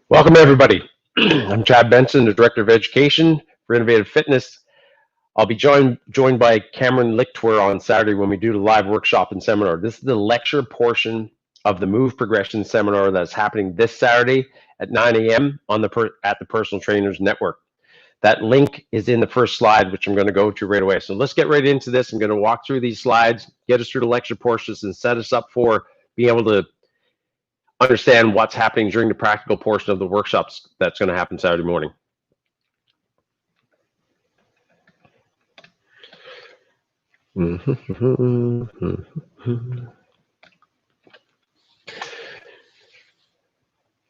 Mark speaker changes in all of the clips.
Speaker 1: Welcome, everybody. I'm Chad Benson, the Director of Education for Innovative Fitness. I'll be joined by Cameron Lichtwer on Saturday when we do the live workshop and seminar. This is the lecture portion of the Move Progressions seminar that's happening this Saturday at 9 a.m. at the Personal Trainers Network. That link is in the first slide, which I'm going to go to right away. So let's get right into this. I'm going to walk through these slides, get us through the lecture portions, and set us up for being able to understand what's happening during the practical portion of the workshops that's going to happen Saturday morning.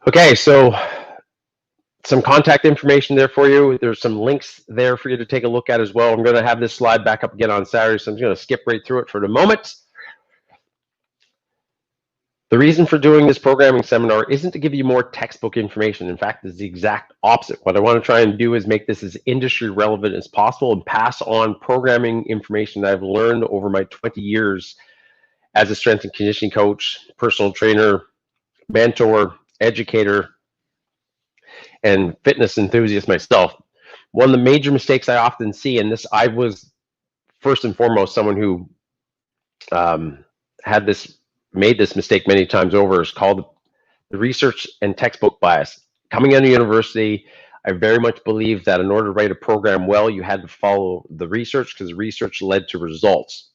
Speaker 1: Okay, so some contact information there for you. There's some links there for you to take a look at as well. I'm going to have this slide back up again on Saturday, so I'm going to skip right through it for the moment. The reason for doing this programming seminar isn't to give you more textbook information. In fact, it's the exact opposite. What I want to try and do is make this as industry relevant as possible and pass on programming information that I've learned over my 20 years as a strength and conditioning coach, personal trainer, mentor, educator, and fitness enthusiast myself. One of the major mistakes I often see, and this, I was first and foremost someone who made this mistake many times over, is called the research and textbook bias. Coming out of university, I very much believed that in order to write a program well, you had to follow the research, because research led to results,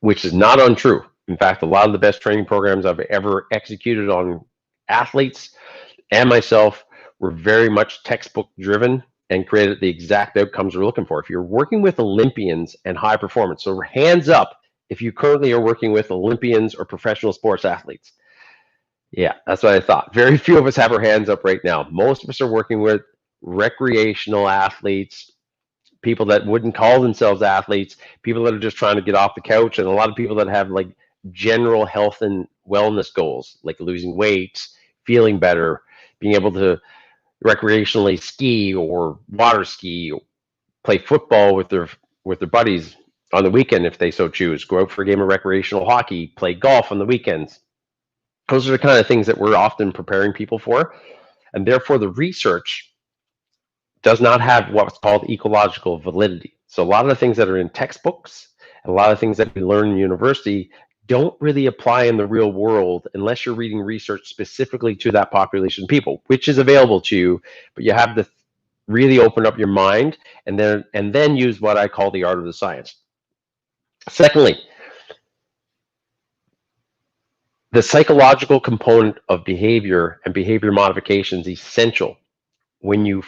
Speaker 1: which is not untrue. In fact, a lot of the best training programs I've ever executed on athletes and myself were very much textbook driven and created the exact outcomes we're looking for. If you're working with Olympians and high performance, so hands up if you currently are working with Olympians or professional sports athletes. Yeah, that's what I thought. Very few of us have our hands up right now. Most of us are working with recreational athletes, people that wouldn't call themselves athletes, people that are just trying to get off the couch, and a lot of people that have like general health and wellness goals, like losing weight, feeling better, being able to recreationally ski or water ski, or play football with their buddies on the weekend if they so choose, go out for a game of recreational hockey, play golf on the weekends. Those are the kind of things that we're often preparing people for, and therefore the research does not have what's called ecological validity. So a lot of the things that are in textbooks, a lot of things that we learn in university don't really apply in the real world unless you're reading research specifically to that population of people, which is available to you, but you have to really open up your mind and then use what I call the art of the science. Secondly, the psychological component of behavior and behavior modification is essential. When you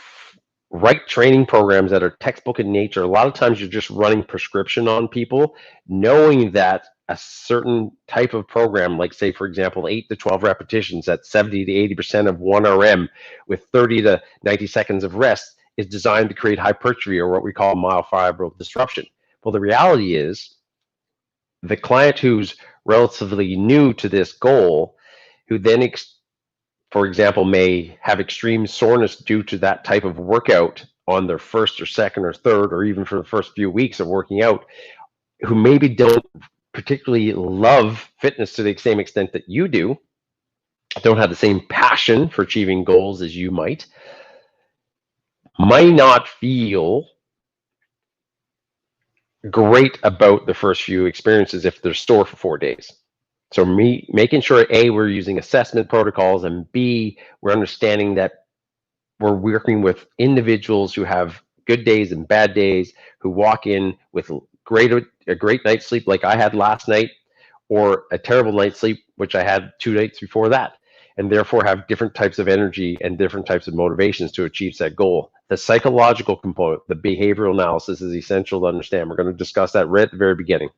Speaker 1: write training programs that are textbook in nature, a lot of times you're just running prescription on people, knowing that a certain type of program, like say, for example, 8 to 12 repetitions at 70 to 80% of 1 RM with 30 to 90 seconds of rest, is designed to create hypertrophy, or what we call myofibril disruption. Well, the reality is the client who's relatively new to this goal, who then, for example, may have extreme soreness due to that type of workout on their first or second or third, or even for the first few weeks of working out, who maybe don't particularly love fitness to the same extent that you do, don't have the same passion for achieving goals as you might not feel great about the first few experiences if they're sore for 4 days. So making sure, A, we're using assessment protocols, and B, we're understanding that we're working with individuals who have good days and bad days, who walk in with a great night's sleep like I had last night, or a terrible night's sleep, which I had 2 nights before that, and therefore have different types of energy and different types of motivations to achieve that goal. The psychological component, the behavioral analysis, is essential to understand. We're going to discuss that right at the very beginning.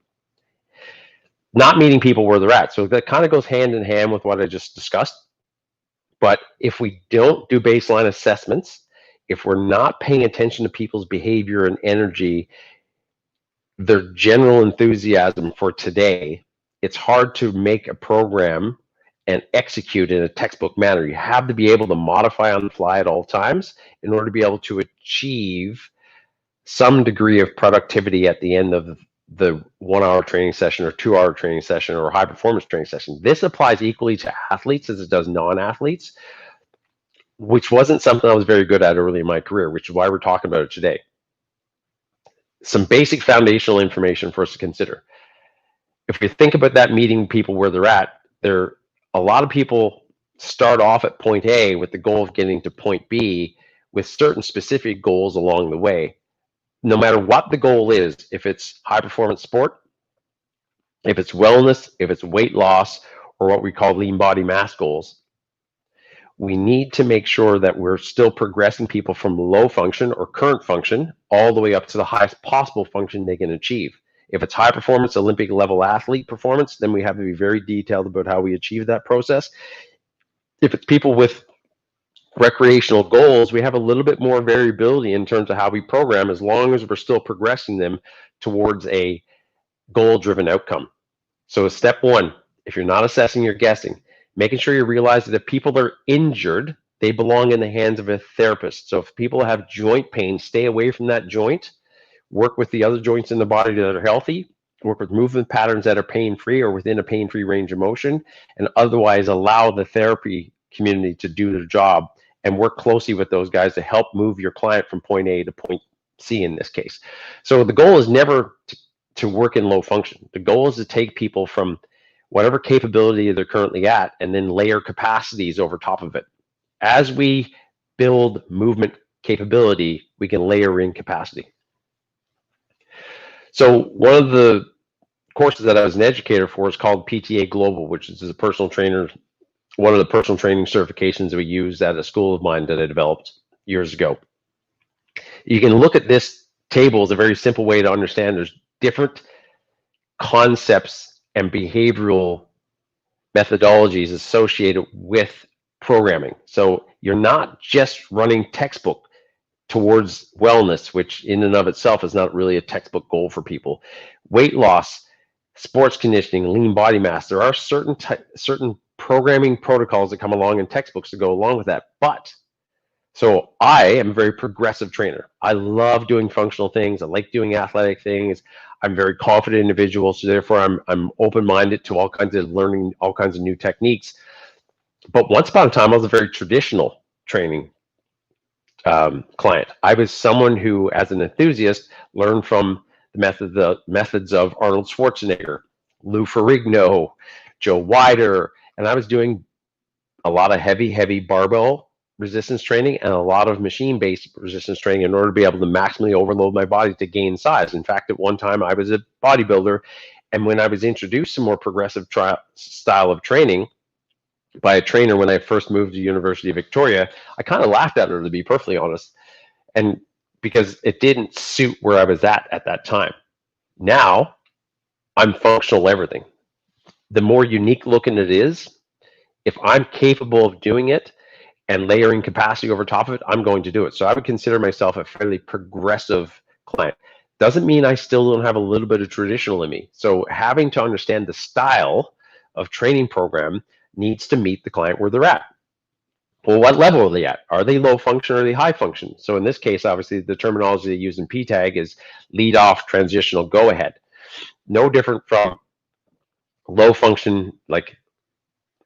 Speaker 1: Not meeting people where they're at. So that kind of goes hand in hand with what I just discussed. But if we don't do baseline assessments, if we're not paying attention to people's behavior and energy, their general enthusiasm for today, it's hard to make a program and execute in a textbook manner. You have to be able to modify on the fly at all times in order to be able to achieve some degree of productivity at the end of the 1 hour training session or 2 hour training session or high performance training session. This applies equally to athletes as it does non-athletes. which wasn't something I was very good at early in my career, which is why we're talking about it today. Some basic foundational information for us to consider. If we think about that meeting people where they're at, a lot of people start off at point A with the goal of getting to point B with certain specific goals along the way. No matter what the goal is, if it's high performance sport, if it's wellness, if it's weight loss, or what we call lean body mass goals, we need to make sure that we're still progressing people from low function or current function all the way up to the highest possible function they can achieve. If it's high performance, Olympic level athlete performance, then we have to be very detailed about how we achieve that process. If it's people with recreational goals, we have a little bit more variability in terms of how we program, as long as we're still progressing them towards a goal-driven outcome. So step one, if you're not assessing, you're guessing. Making sure you realize that if people are injured, they belong in the hands of a therapist. So if people have joint pain, stay away from that joint. Work with the other joints in the body that are healthy. Work with movement patterns that are pain-free or within a pain-free range of motion, and otherwise allow the therapy community to do their job and work closely with those guys to help move your client from point A to point C in this case. So the goal is never to work in low function. The goal is to take people from whatever capability they're currently at and then layer capacities over top of it. As we build movement capability, we can layer in capacity. So one of the courses that I was an educator for is called PTA Global, which is a personal trainer, one of the personal training certifications that we use at a school of mine that I developed years ago. You can look at this table as a very simple way to understand there's different concepts and behavioral methodologies associated with programming. So you're not just running textbook towards wellness, which in and of itself is not really a textbook goal for people. Weight loss, sports conditioning, lean body mass, there are certain programming protocols that come along in textbooks to go along with that. But so I am a very progressive trainer. I love doing functional things. I like doing athletic things. I'm a very confident individual, so therefore I'm open-minded to all kinds of learning, all kinds of new techniques. But once upon a time, I was a very traditional training client. I was someone who, as an enthusiast, learned from the methods of Arnold Schwarzenegger, Lou Ferrigno, Joe Weider, and I was doing a lot of heavy barbell resistance training and a lot of machine-based resistance training in order to be able to maximally overload my body to gain size. In fact, at one time I was a bodybuilder, and when I was introduced to more progressive style of training by a trainer when I first moved to University of Victoria, I kind of laughed at her, to be perfectly honest, and because it didn't suit where I was at that time. Now I'm functional everything. The more unique looking it is, if I'm capable of doing it and layering capacity over top of it, I'm going to do it. So I would consider myself a fairly progressive client. Doesn't mean I still don't have a little bit of traditional in me. So having to understand the style of training program needs to meet the client where they're at. Well, what level are they at? Are they low function or are they high function? So in this case, obviously, the terminology they use in PTAG is lead off, transitional, go ahead. No different from low function, like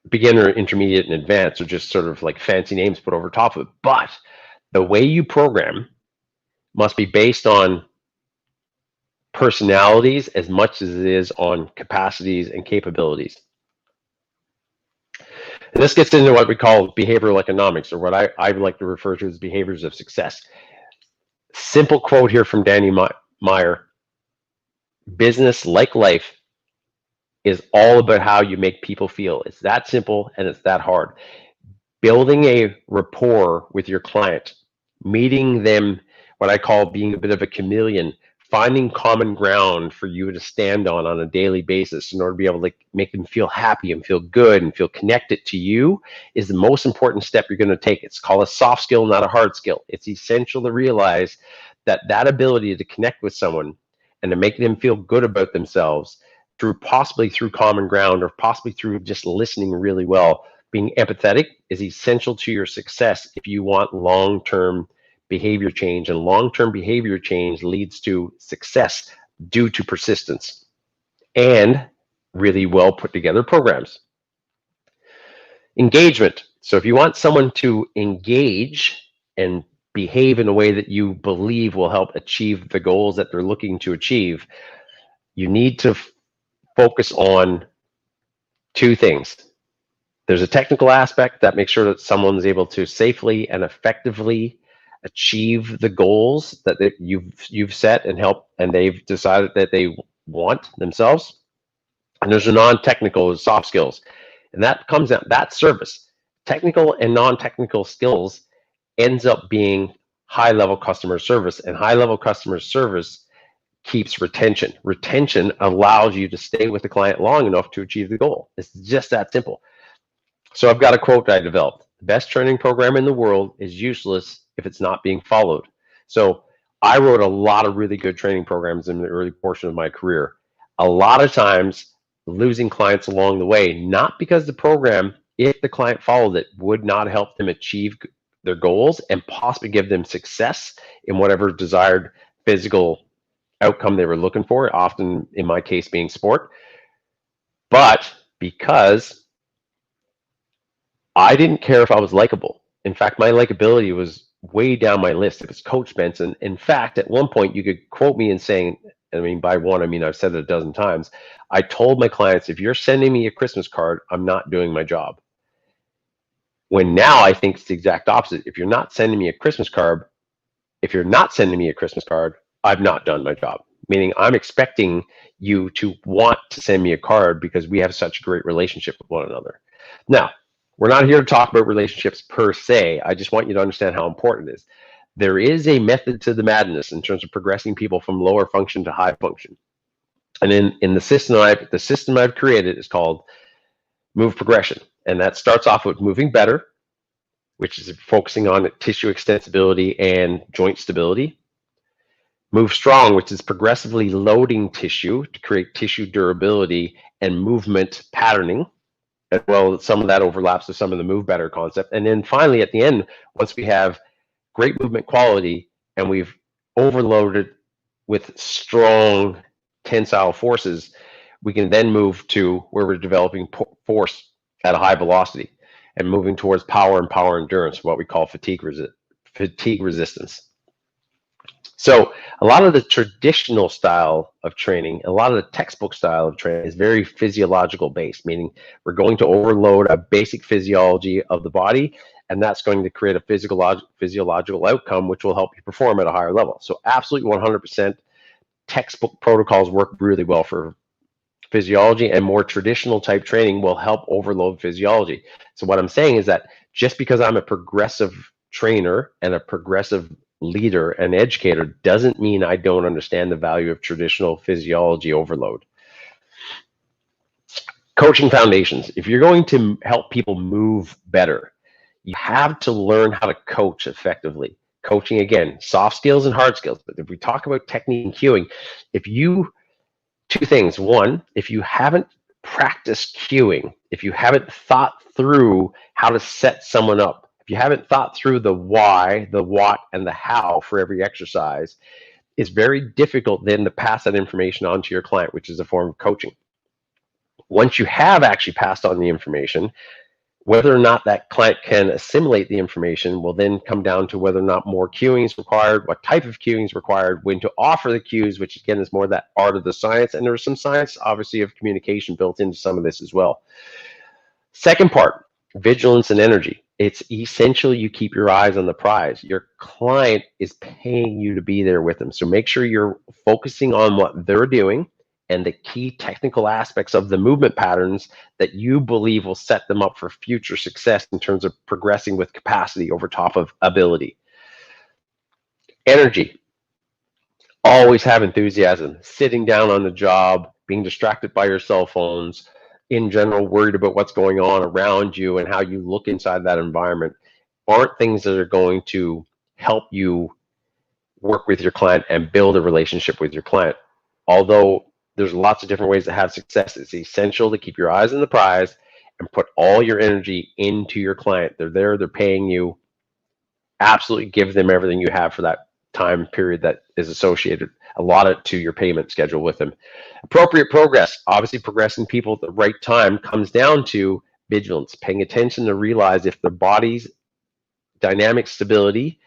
Speaker 1: beginner, intermediate, and advanced, are just sort of like fancy names put over top of it. But the way you program must be based on personalities as much as it is on capacities and capabilities. And this gets into what we call behavioral economics, or what I like to refer to as behaviors of success. Simple quote here from Danny Meyer: business, like life, is all about how you make people feel. It's that simple and it's that hard. Building a rapport with your client, meeting them, what I call being a bit of a chameleon, finding common ground for you to stand on a daily basis in order to be able to make them feel happy and feel good and feel connected to you, is the most important step you're going to take. It's called a soft skill, not a hard skill. It's essential to realize that that ability to connect with someone and to make them feel good about themselves possibly through common ground, or possibly through just listening really well, being empathetic, is essential to your success if you want long-term behavior change. And long-term behavior change leads to success due to persistence and really well put together programs. Engagement. So if you want someone to engage and behave in a way that you believe will help achieve the goals that they're looking to achieve, you need to focus on two things. There's a technical aspect that makes sure that someone's able to safely and effectively achieve the goals that you've set and they've decided that they want themselves. And there's a non-technical soft skills, and that comes out that service. Technical and non-technical skills ends up being high-level customer service, and high-level customer service keeps retention. Retention allows you to stay with the client long enough to achieve the goal. It's just that simple. So I've got a quote I developed. The best training program in the world is useless if it's not being followed. So I wrote a lot of really good training programs in the early portion of my career. A lot of times losing clients along the way, not because the program, if the client followed it, would not help them achieve their goals and possibly give them success in whatever desired physical outcome they were looking for, often in my case being sport, but because I didn't care if I was likable. In fact, my likability was way down my list. It was Coach Benson. In fact, at one point, you could quote me in saying, I mean, by one, I mean, I've said it a dozen times. I told my clients, if you're sending me a Christmas card, I'm not doing my job. When now I think it's the exact opposite. If you're not sending me a Christmas card, I've not done my job. Meaning I'm expecting you to want to send me a card because we have such a great relationship with one another. Now, we're not here to talk about relationships per se. I just want you to understand how important it is. There is a method to the madness in terms of progressing people from lower function to high function. And in the system I've created is called Mov Progression. And that starts off with moving better, which is focusing on tissue extensibility and joint stability. Move strong, which is progressively loading tissue to create tissue durability and movement patterning. As well, some of that overlaps with some of the move better concept. And then finally, at the end, once we have great movement quality and we've overloaded with strong tensile forces, we can then move to where we're developing force at a high velocity and moving towards power and power endurance, what we call fatigue resistance. So a lot of the traditional style of training, a lot of the textbook style of training is very physiological based, meaning we're going to overload a basic physiology of the body, and that's going to create a physiological outcome, which will help you perform at a higher level. So absolutely 100% textbook protocols work really well for physiology, and more traditional type training will help overload physiology. So what I'm saying is that just because I'm a progressive trainer and a progressive leader and educator doesn't mean I don't understand the value of traditional physiology overload. Coaching foundations. If you're going to help people move better, you have to learn how to coach effectively. Coaching, again, soft skills and hard skills. But if we talk about technique and cueing, two things. One, if you haven't practiced cueing, if you haven't thought through how to set someone up, if you haven't thought through the why, the what, and the how for every exercise, it's very difficult then to pass that information on to your client, which is a form of coaching. Once you have actually passed on the information, whether or not that client can assimilate the information will then come down to whether or not more cueing is required, what type of cueing is required, when to offer the cues, which again is more that art of the science. And there's some science, obviously, of communication built into some of this as well. Second part, vigilance and energy. It's essential you keep your eyes on the prize. Your client is paying you to be there with them. So make sure you're focusing on what they're doing and the key technical aspects of the movement patterns that you believe will set them up for future success in terms of progressing with capacity over top of ability. Energy. Always have enthusiasm. Sitting down on the job, being distracted by your cell phones, in general worried about what's going on around you and how you look inside that environment aren't things that are going to help you work with your client and build a relationship with your client. Although there's lots of different ways to have success, it's essential to keep your eyes on the prize and put all your energy into your client. They're there, they're paying you. Absolutely give them everything you have for that time period that is associated, allotted to your payment schedule with them. Appropriate progress. Obviously, progressing people at the right time comes down to vigilance, paying attention to realize if the body's dynamic stability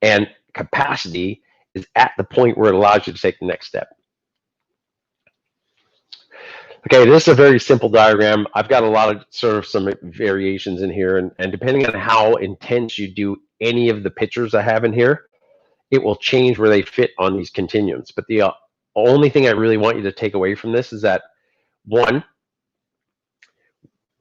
Speaker 1: and capacity is at the point where it allows you to take the next step. Okay, this is a very simple diagram. I've got a lot of sort of some variations in here, and depending on how intense you do any of the pictures I have in here, it will change where they fit on these continuums. But the only thing I really want you to take away from this is that, one,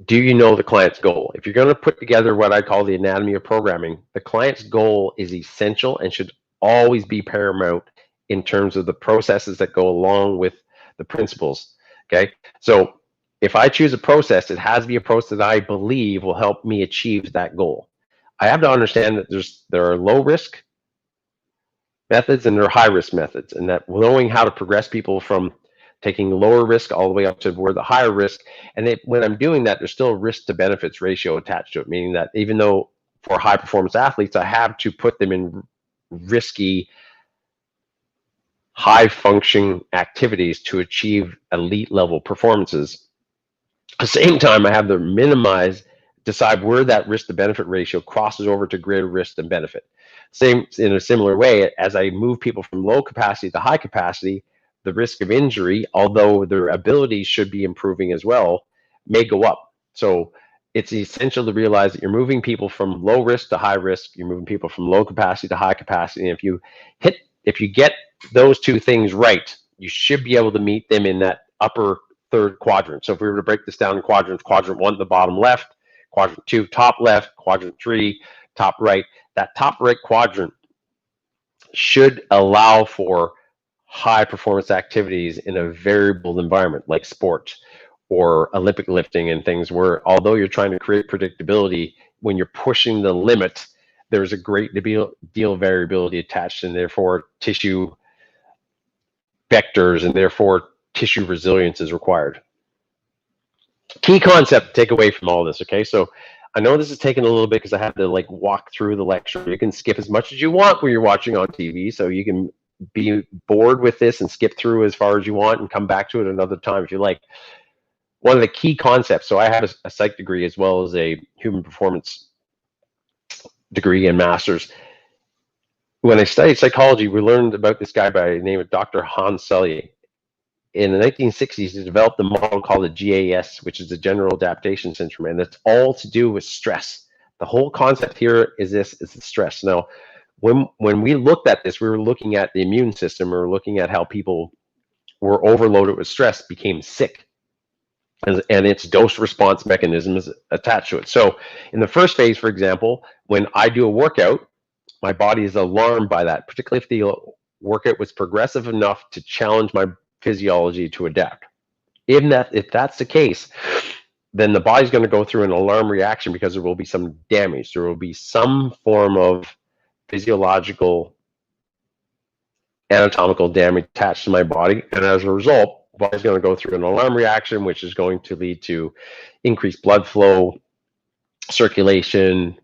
Speaker 1: do you know the client's goal? If you're going to put together what I call the anatomy of programming, the client's goal is essential and should always be paramount in terms of the processes that go along with the principles. Okay, so if I choose a process, it has to be a process that I believe will help me achieve that goal. I have to understand that there are low risk methods and there are high risk methods, and that knowing how to progress people from taking lower risk all the way up to where the higher risk, and when I'm doing that, there's still a risk to benefits ratio attached to it, meaning that even though for high performance athletes, I have to put them in risky, high function activities to achieve elite level performances. At the same time, I have to decide where that risk to benefit ratio crosses over to greater risk than benefit. Same in a similar way, as I move people from low capacity to high capacity, the risk of injury, although their abilities should be improving as well, may go up. So it's essential to realize that you're moving people from low risk to high risk, you're moving people from low capacity to high capacity. And if you get those two things right, you should be able to meet them in that upper third quadrant. So if we were to break this down in quadrants, quadrant 1, the bottom left, quadrant 2, top left, quadrant 3, top right, that top right quadrant should allow for high performance activities in a variable environment like sport or Olympic lifting and things where, although you're trying to create predictability, when you're pushing the limit, there's a great deal of variability attached, and therefore tissue vectors and therefore tissue resilience is required. Key concept to take away from all this, okay? So I know this is taking a little bit because I have to like walk through the lecture. You can skip as much as you want when you're watching on TV, so you can be bored with this and skip through as far as you want and come back to it another time if you like. One of the key concepts, so I have a psych degree as well as a human performance degree and master's. When I studied psychology, we learned about this guy by the name of Dr. Hans Selye. In the 1960s, he developed a model called the GAS, which is the General Adaptation Syndrome, and it's all to do with stress. The whole concept here is the stress. Now, when we looked at this, we were looking at the immune system, we were looking at how people were overloaded with stress, became sick, and its dose response mechanism is attached to it. So in the first phase, for example, when I do a workout, my body is alarmed by that, particularly if the workout was progressive enough to challenge my physiology to adapt. If that's the case, then the body's going to go through an alarm reaction because there will be some damage. There will be some form of physiological, anatomical damage attached to my body, and as a result, the body's going to go through an alarm reaction, which is going to lead to increased blood flow, circulation,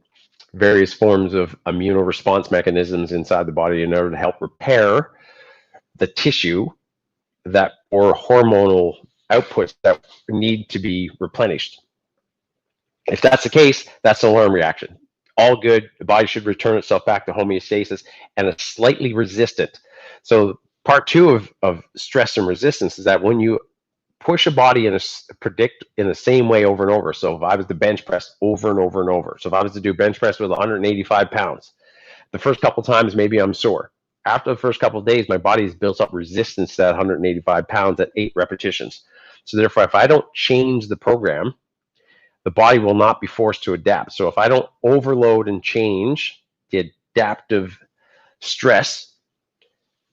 Speaker 1: various forms of immunoresponse mechanisms inside the body in order to help repair the tissue that or hormonal outputs that need to be replenished. If that's the case, that's an alarm reaction. All good. The body should return itself back to homeostasis, and it's slightly resistant. So part 2 of stress and resistance is that when you push a body in the same way over and over. So if I was to bench press over and over and over, so if I was to do bench press with 185 pounds, the first couple times maybe I'm sore. After the first couple of days, my body's built up resistance to that 185 pounds at 8 repetitions. So therefore, if I don't change the program, the body will not be forced to adapt. So if I don't overload and change the adaptive stress,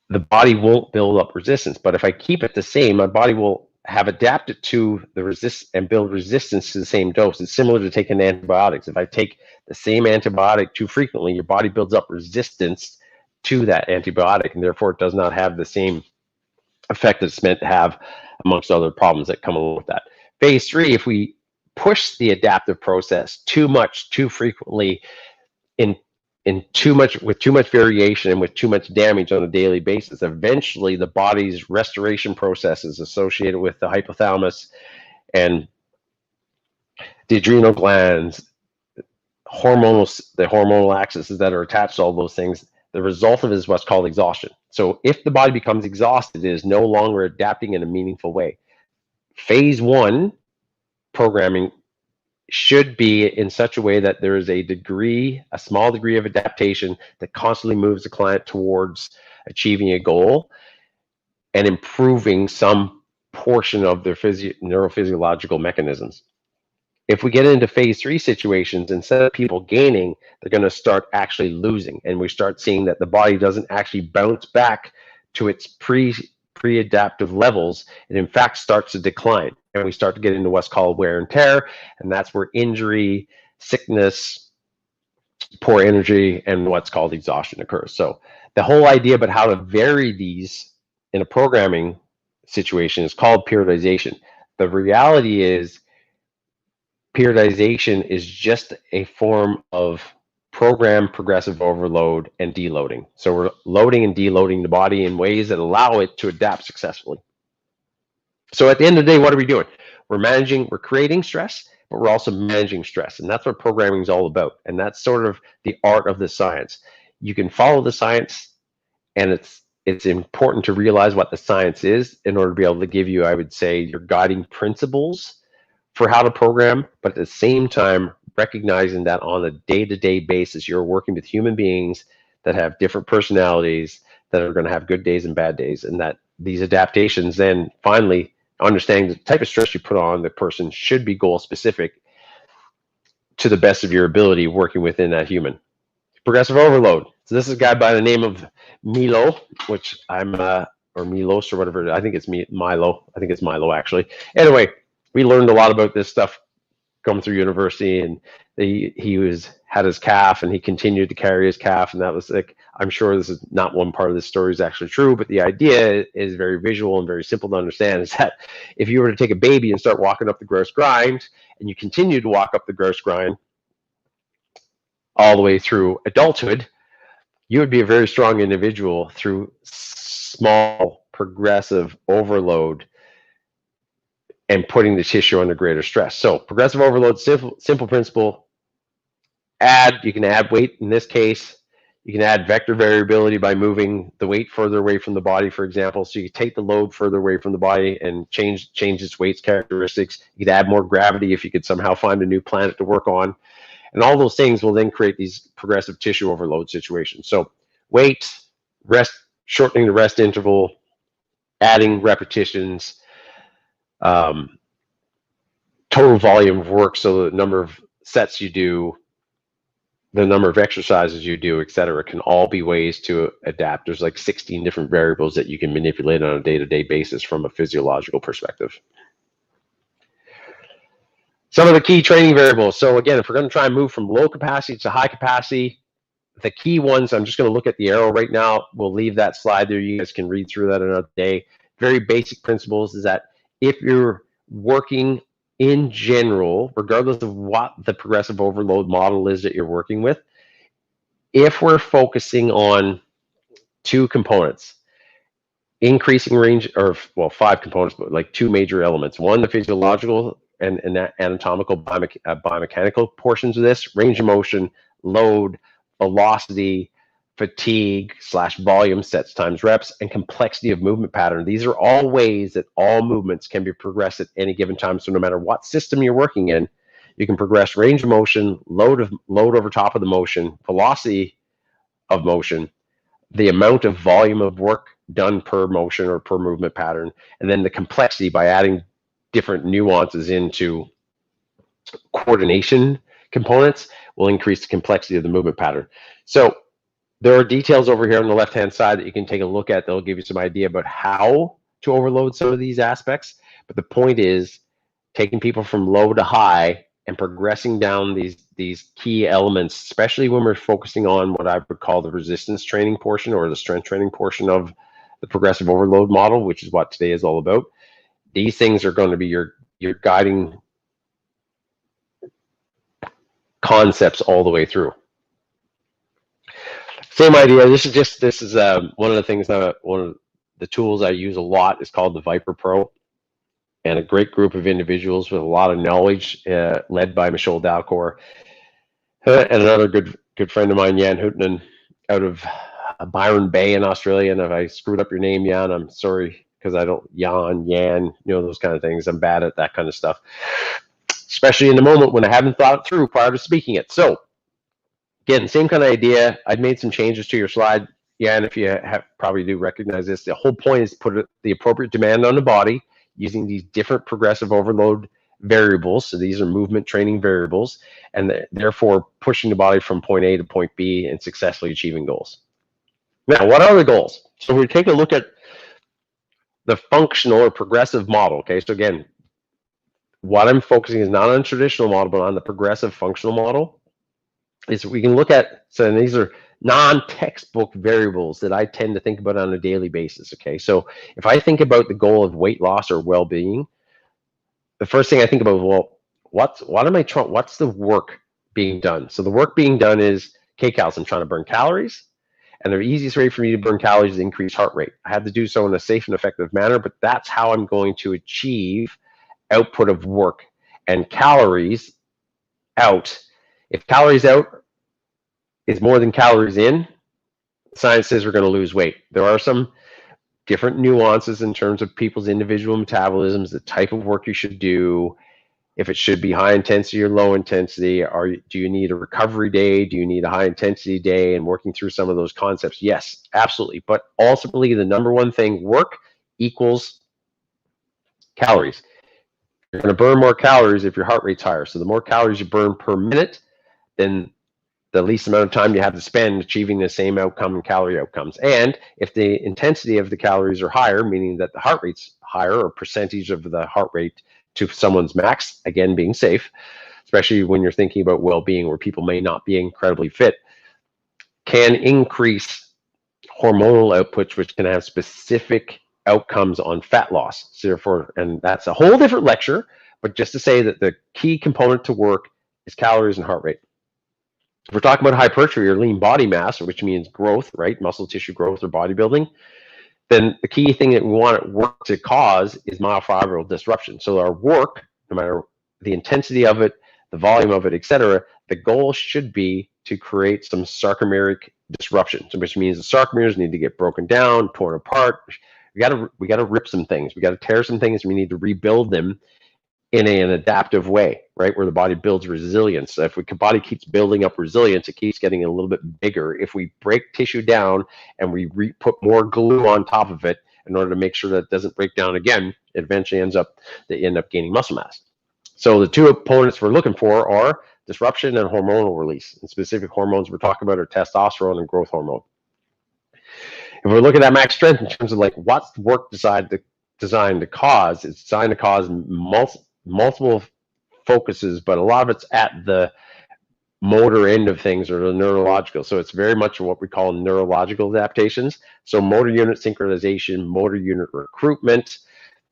Speaker 1: the body won't build up resistance. But if I keep it the same, my body will have adapted to the resist and build resistance to the same dose. It's similar to taking antibiotics. If I take the same antibiotic too frequently, your body builds up resistance to that antibiotic, and therefore it does not have the same effect that it's meant to have, amongst other problems that come along with that. Phase 3, if we push the adaptive process too much, too frequently, with too much variation and with too much damage on a daily basis, eventually the body's restoration processes associated with the hypothalamus and the adrenal glands, the hormonal axes that are attached to all those things. The result of it is what's called exhaustion. So if the body becomes exhausted, it is no longer adapting in a meaningful way. Phase one programming should be in such a way that there is a small degree of adaptation that constantly moves the client towards achieving a goal and improving some portion of their neurophysiological mechanisms. If we get into phase three situations, instead of people gaining, they're going to start actually losing. And we start seeing that the body doesn't actually bounce back to its pre-adaptive levels. It in fact starts to decline. And we start to get into what's called wear and tear. And that's where injury, sickness, poor energy, and what's called exhaustion occurs. So the whole idea about how to vary these in a programming situation is called periodization. The reality is, periodization is just a form of program progressive overload and deloading. So we're loading and deloading the body in ways that allow it to adapt successfully. So at the end of the day, what are we doing? We're creating stress, but we're also managing stress. And that's what programming is all about. And that's sort of the art of the science. You can follow the science, and it's important to realize what the science is in order to be able to give you, I would say, your guiding principles for how to program, but at the same time, recognizing that on a day-to-day basis, you're working with human beings that have different personalities, that are going to have good days and bad days, and that these adaptations then finally understanding the type of stress you put on the person should be goal specific to the best of your ability working within that human. Progressive overload. So this is a guy by the name of Milo, which or Milos or whatever. I think it's Milo. I think it's Milo actually. Anyway, we learned a lot about this stuff going through university, and he had his calf, and he continued to carry his calf, and that was like, I'm sure this is not one part of this story is actually true, but the idea is very visual and very simple to understand, is that if you were to take a baby and start walking up the gross grind, and you continue to walk up the gross grind all the way through adulthood, you would be a very strong individual through small progressive overload and putting the tissue under greater stress. So progressive overload, simple principle. You can add weight in this case. You can add vector variability by moving the weight further away from the body, for example. So you take the load further away from the body and change its weight's characteristics. You could add more gravity if you could somehow find a new planet to work on. And all those things will then create these progressive tissue overload situations. So weight, rest, shortening the rest interval, adding repetitions, total volume of work, so the number of sets you do, the number of exercises you do, etc., can all be ways to adapt. There's like 16 different variables that you can manipulate on a day-to-day basis from a physiological perspective. Some of the key training variables. So again, if we're going to try and move from low capacity to high capacity, the key ones, I'm just going to look at the arrow right now. We'll leave that slide there. You guys can read through that another day. Very basic principles is that if you're working in general, regardless of what the progressive overload model is that you're working with, if we're focusing on two components, increasing range, or well, 5 components, but like 2 major elements. One, the physiological and anatomical biomechanical portions of this, range of motion, load, velocity, fatigue / volume, sets times reps, and complexity of movement pattern. These are all ways that all movements can be progressed at any given time. So no matter what system you're working in, you can progress range of motion, load over top of the motion, velocity of motion, the amount of volume of work done per motion or per movement pattern, and then the complexity by adding different nuances into coordination components will increase the complexity of the movement pattern. So there are details over here on the left-hand side that you can take a look at. They'll give you some idea about how to overload some of these aspects. But the point is taking people from low to high and progressing down these key elements, especially when we're focusing on what I would call the resistance training portion or the strength training portion of the progressive overload model, which is what today is all about. These things are going to be your guiding concepts all the way through. Same idea. This is one of the things that one of the tools I use a lot is called the Viper Pro, and a great group of individuals with a lot of knowledge, led by Michelle Dalcour, and another good friend of mine, Jan Houtinen, out of Byron Bay in Australia. And if I screwed up your name, Jan, I'm sorry, because I don't, Yan, those kind of things. I'm bad at that kind of stuff, especially in the moment when I haven't thought it through prior to speaking it. So again, same kind of idea. I've made some changes to your slide. Yeah, and if you probably do recognize this, the whole point is to put the appropriate demand on the body using these different progressive overload variables. So these are movement training variables, and therefore pushing the body from point A to point B and successfully achieving goals. Now, what are the goals? So we take a look at the functional or progressive model. Okay, so again, what I'm focusing is not on traditional model, but on the progressive functional model. Is we can look at, so these are non-textbook variables that I tend to think about on a daily basis. Okay, so if I think about the goal of weight loss or well-being, the first thing I think about, well, what's the work being done? So the work being done is, okay, Cal, I'm trying to burn calories, and the easiest way for me to burn calories is increase heart rate. I have to do so in a safe and effective manner, but that's how I'm going to achieve output of work. And calories out, if calories out is more than calories in, science says we're going to lose weight. There are some different nuances in terms of people's individual metabolisms, the type of work you should do, if it should be high intensity or low intensity, do you need a recovery day? Do you need a high intensity day? And working through some of those concepts, yes, absolutely. But ultimately, the number one thing, work equals calories. You're going to burn more calories if your heart rate's higher. So the more calories you burn per minute, then the least amount of time you have to spend achieving the same outcome and calorie outcomes. And if the intensity of the calories are higher, meaning that the heart rate's higher, or percentage of the heart rate to someone's max, again, being safe, especially when you're thinking about well-being where people may not be incredibly fit, can increase hormonal outputs, which can have specific outcomes on fat loss. So therefore, and that's a whole different lecture, but just to say that the key component to work is calories and heart rate. If we're talking about hypertrophy or lean body mass, which means growth, right, muscle tissue growth or bodybuilding, then the key thing that we want work to cause is myofibril disruption. So our work, no matter the intensity of it, the volume of it, etc., the goal should be to create some sarcomeric disruption, which means the sarcomeres need to get broken down, torn apart. We got to rip some things. We got to tear some things. We need to rebuild them in an adaptive way, right, where the body builds resilience. So if the body keeps building up resilience, it keeps getting a little bit bigger. If we break tissue down and we put more glue on top of it in order to make sure that it doesn't break down again, it eventually ends up gaining muscle mass. So the two opponents we're looking for are disruption and hormonal release. And specific hormones we're talking about are testosterone and growth hormone. If we're looking at max strength in terms of like what's the work designed to cause, it's designed to cause multiple focuses, but a lot of it's at the motor end of things or the neurological. So it's very much what we call neurological adaptations. So motor unit synchronization, motor unit recruitment,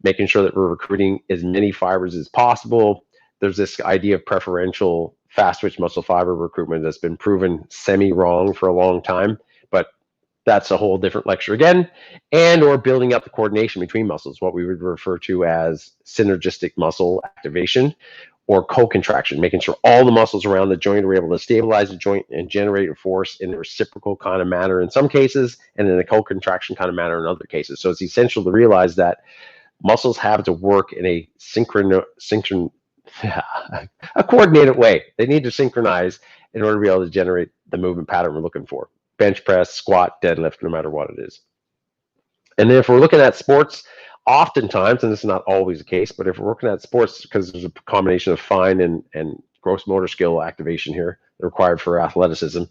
Speaker 1: making sure that we're recruiting as many fibers as possible. There's this idea of preferential fast twitch muscle fiber recruitment that's been proven semi-wrong for a long time, but that's a whole different lecture again. And or building up the coordination between muscles, what we would refer to as synergistic muscle activation or co-contraction, making sure all the muscles around the joint are able to stabilize the joint and generate a force in a reciprocal kind of manner in some cases, and in a co-contraction kind of manner in other cases. So it's essential to realize that muscles have to work in a a coordinated way. They need to synchronize in order to be able to generate the movement pattern we're looking for. Bench press, squat, deadlift, no matter what it is. And then if we're looking at sports, oftentimes, and this is not always the case, but if we're looking at sports, because there's a combination of fine and gross motor skill activation here required for athleticism,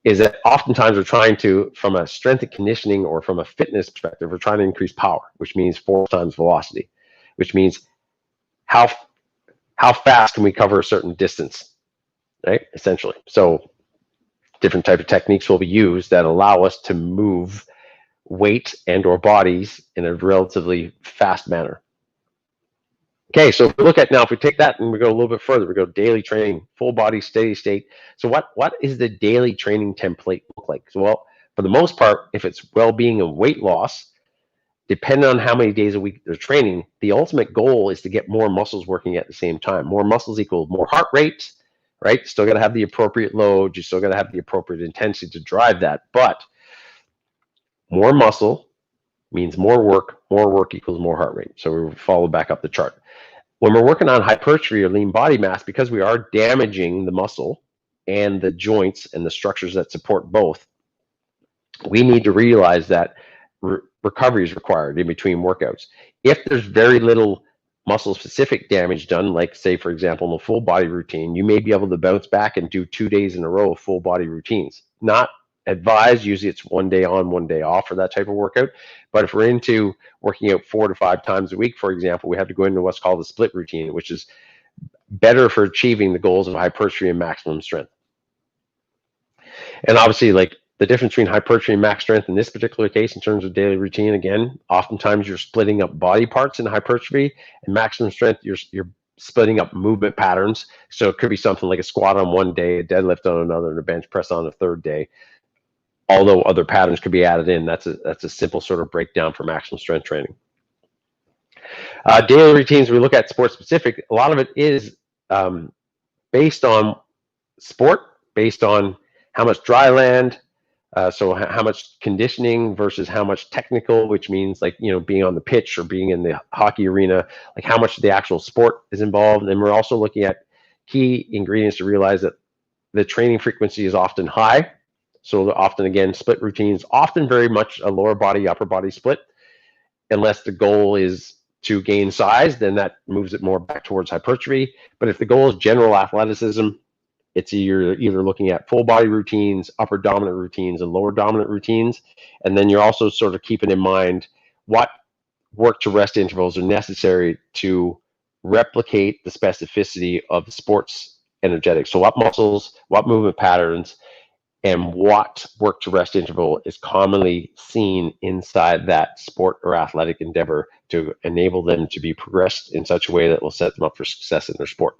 Speaker 1: is that oftentimes we're trying to, from a strength and conditioning or from a fitness perspective, we're trying to increase power, which means 4 times velocity, which means how fast can we cover a certain distance, right, essentially. So different type of techniques will be used that allow us to move weight and or bodies in a relatively fast manner. Okay, so if we look at now, if we take that and we go a little bit further, we go daily training, full body, steady state. So what is the daily training template look like? So, well, for the most part, if it's well-being and weight loss, depending on how many days a week they're training, the ultimate goal is to get more muscles working at the same time. More muscles equal more heart rate, right? Still got to have the appropriate load. You still got to have the appropriate intensity to drive that. But more muscle means more work equals more heart rate. So we follow back up the chart. When we're working on hypertrophy or lean body mass, because we are damaging the muscle and the joints and the structures that support both, we need to realize that recovery is required in between workouts. If there's very little muscle specific damage done, like say for example in a full body routine, you may be able to bounce back and do 2 days in a row of full body routines. Not advised, usually it's 1 day on, 1 day off for that type of workout. But if we're into working out 4 to 5 times a week, for example, we have to go into what's called a split routine, which is better for achieving the goals of hypertrophy and maximum strength. And obviously, like the difference between hypertrophy and max strength in this particular case in terms of daily routine, again, oftentimes you're splitting up body parts in hypertrophy, and maximum strength, you're splitting up movement patterns. So it could be something like a squat on 1 day, a deadlift on another, and a bench press on a third day. Although other patterns could be added in, that's a simple sort of breakdown for maximum strength training. Daily routines, we look at sport specific. A lot of it is based on sport, based on how much dry land, so how much conditioning versus how much technical, which means like, you know, being on the pitch or being in the hockey arena, like how much the actual sport is involved. And we're also looking at key ingredients to realize that the training frequency is often high. So often, again, split routines, often very much a lower body, upper body split. Unless the goal is to gain size, then that moves it more back towards hypertrophy. But if the goal is general athleticism, it's either looking at full body routines, upper dominant routines, and lower dominant routines. And then you're also sort of keeping in mind what work to rest intervals are necessary to replicate the specificity of the sports energetics. So what muscles, what movement patterns, and what work to rest interval is commonly seen inside that sport or athletic endeavor to enable them to be progressed in such a way that will set them up for success in their sport.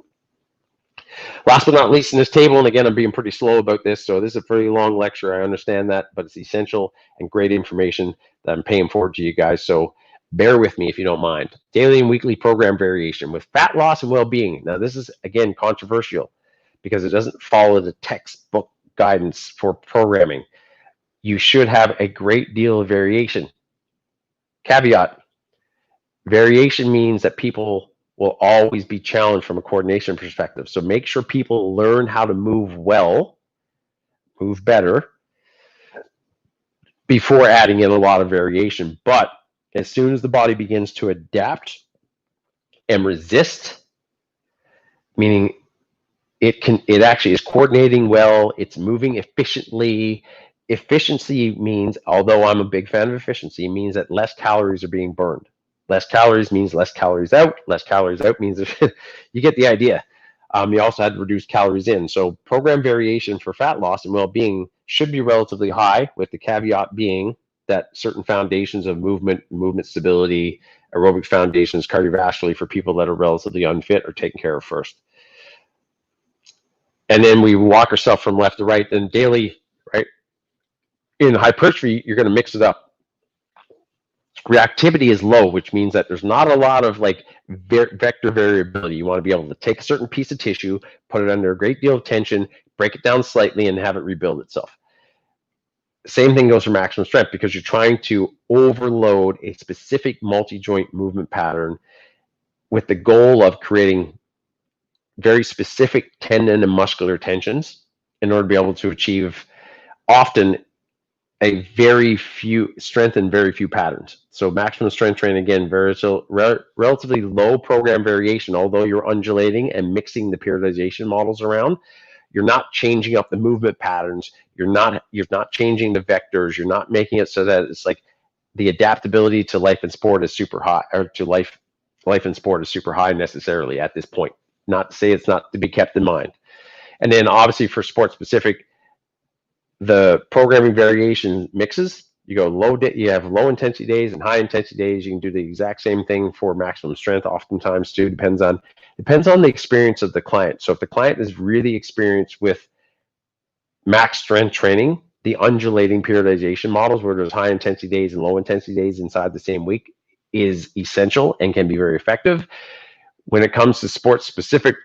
Speaker 1: Last but not least in this table, and again, I'm being pretty slow about this, so this is a pretty long lecture, I understand that, but it's essential and great information that I'm paying forward to you guys, so bear with me if you don't mind. Daily and weekly program variation with fat loss and well-being. Now this is, again, controversial because it doesn't follow the textbook guidance for programming. You should have a great deal of variation. Caveat, variation means that people will always be challenged from a coordination perspective. So make sure people learn how to move well, move better, before adding in a lot of variation. But as soon as the body begins to adapt and resist, meaning it actually is coordinating well, it's moving efficiently. Efficiency means, although I'm a big fan of efficiency, means that less calories are being burned. Less calories means less calories out. Less calories out means you get the idea. You also had to reduce calories in. So program variation for fat loss and well-being should be relatively high, with the caveat being that certain foundations of movement stability, aerobic foundations, cardiovascularly for people that are relatively unfit are taken care of first. And then we walk ourselves from left to right. And daily, right, in hypertrophy, you're going to mix it up. Reactivity is low, which means that there's not a lot of like vector variability. You want to be able to take a certain piece of tissue, put it under a great deal of tension, break it down slightly, and have it rebuild itself. Same thing goes for maximum strength, because you're trying to overload a specific multi-joint movement pattern with the goal of creating very specific tendon and muscular tensions in order to be able to achieve often a very few strength and very few patterns. So maximum strength training, again, relatively low program variation. Although you're undulating and mixing the periodization models around, you're not changing up the movement patterns. You're not changing the vectors. You're not making it so that it's like the adaptability to life and sport is super high, or to life and sport is super high necessarily at this point. Not to say it's not to be kept in mind. And then obviously for sport specific, the programming variation mixes. You have low intensity days and high intensity days. You can do the exact same thing for maximum strength oftentimes too. Depends on the experience of the client. So if the client is really experienced with max strength training, the undulating periodization models where there's high intensity days and low intensity days inside the same week is essential and can be very effective. When it comes to sports specific,